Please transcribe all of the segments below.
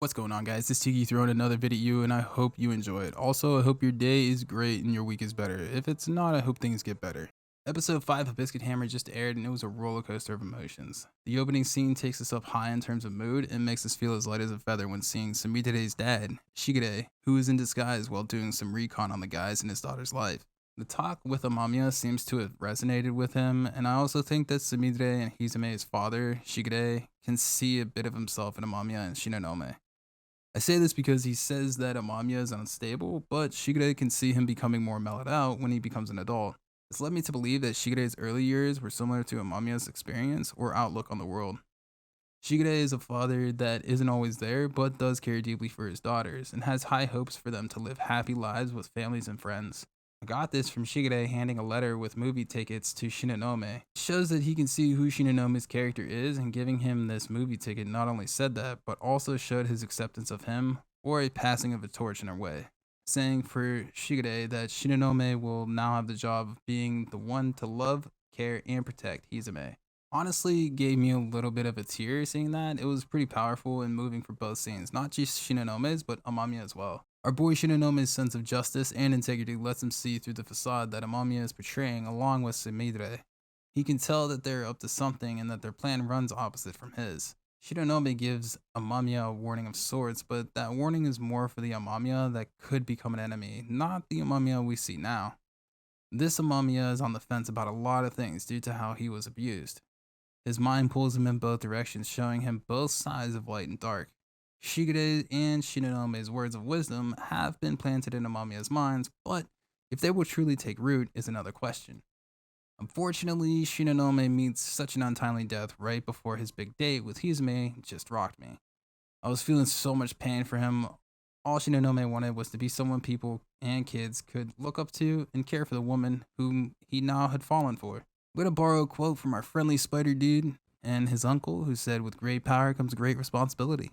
What's going on, guys? This Tiki throwing another video and I hope you enjoy it. Also, I hope your day is great and your week is better. If it's not, I hope things get better. Episode 5 of Biscuit Hammer just aired and it was a roller coaster of emotions. The opening scene takes us up high in terms of mood and makes us feel as light as a feather when seeing Sumide's dad, Shigure, who is in disguise while doing some recon on the guys in his daughter's life. The talk with Amamiya seems to have resonated with him, and I also think that Sumire and Hizume's father, Shigure, can see a bit of himself in Amamiya and Shinonome. I say this because he says that Amamiya is unstable, but Shigure can see him becoming more mellowed out when he becomes an adult. This led me to believe that Shigure's early years were similar to Amamiya's experience or outlook on the world. Shigure is a father that isn't always there, but does care deeply for his daughters, and has high hopes for them to live happy lives with families and friends. I got this from Shigure handing a letter with movie tickets to Shinonome. It shows that he can see who Shinonome's character is, and giving him this movie ticket not only said that, but also showed his acceptance of him, or a passing of a torch in a way. Saying for Shigure that Shinonome will now have the job of being the one to love, care, and protect Hizume. Honestly, gave me a little bit of a tear seeing that. It was pretty powerful and moving for both scenes, not just Shinonome's, but Amamiya as well. Our boy Shinonome's sense of justice and integrity lets him see through the facade that Amamiya is portraying along with Sumire. He can tell that they're up to something and that their plan runs opposite from his. Shinonome gives Amamiya a warning of sorts, but that warning is more for the Amamiya that could become an enemy, not the Amamiya we see now. This Amamiya is on the fence about a lot of things due to how he was abused. His mind pulls him in both directions, showing him both sides of light and dark. Shigure and Shinonome's words of wisdom have been planted in Amamiya's minds, but if they will truly take root is another question. Unfortunately, Shinonome meets such an untimely death right before his big date with Hizume just rocked me. I was feeling so much pain for him. All Shinonome wanted was to be someone people and kids could look up to and care for the woman whom he now had fallen for. I'm gonna borrow a quote from our friendly spider dude and his uncle, who said, "With great power comes great responsibility."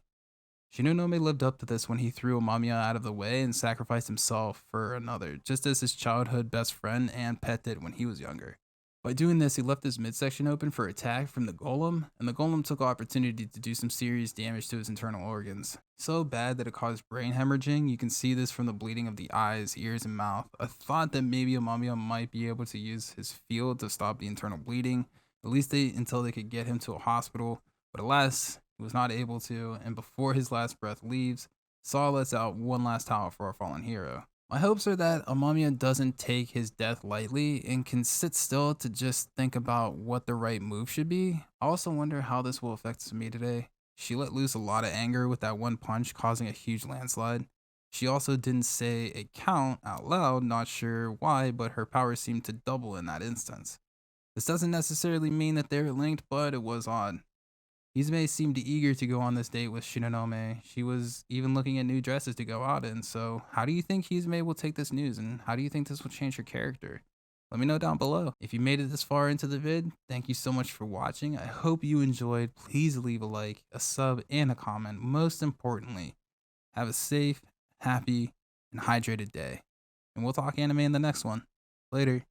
Shinonome lived up to this when he threw Amamiya out of the way and sacrificed himself for another, just as his childhood best friend and pet did when he was younger. By doing this, he left his midsection open for attack from the golem, and the golem took opportunity to do some serious damage to his internal organs. So bad that it caused brain hemorrhaging. You can see this from the bleeding of the eyes, ears, and mouth. I thought that maybe Amamiya might be able to use his field to stop the internal bleeding, at least until they could get him to a hospital, but alas, he was not able to, and before his last breath leaves, Saw lets out one last howl for our fallen hero. My hopes are that Amamiya doesn't take his death lightly and can sit still to just think about what the right move should be. I also wonder how this will affect Sumi today. She let loose a lot of anger with that one punch, causing a huge landslide. She also didn't say a count out loud, not sure why, but her power seemed to double in that instance. This doesn't necessarily mean that they're linked, but it was odd. Hizume seemed eager to go on this date with Shinonome. She was even looking at new dresses to go out in. So how do you think Hizume will take this news, and how do you think this will change her character? Let me know down below. If you made it this far into the vid, thank you so much for watching. I hope you enjoyed. Please leave a like, a sub, and a comment. Most importantly, have a safe, happy, and hydrated day. And we'll talk anime in the next one. Later.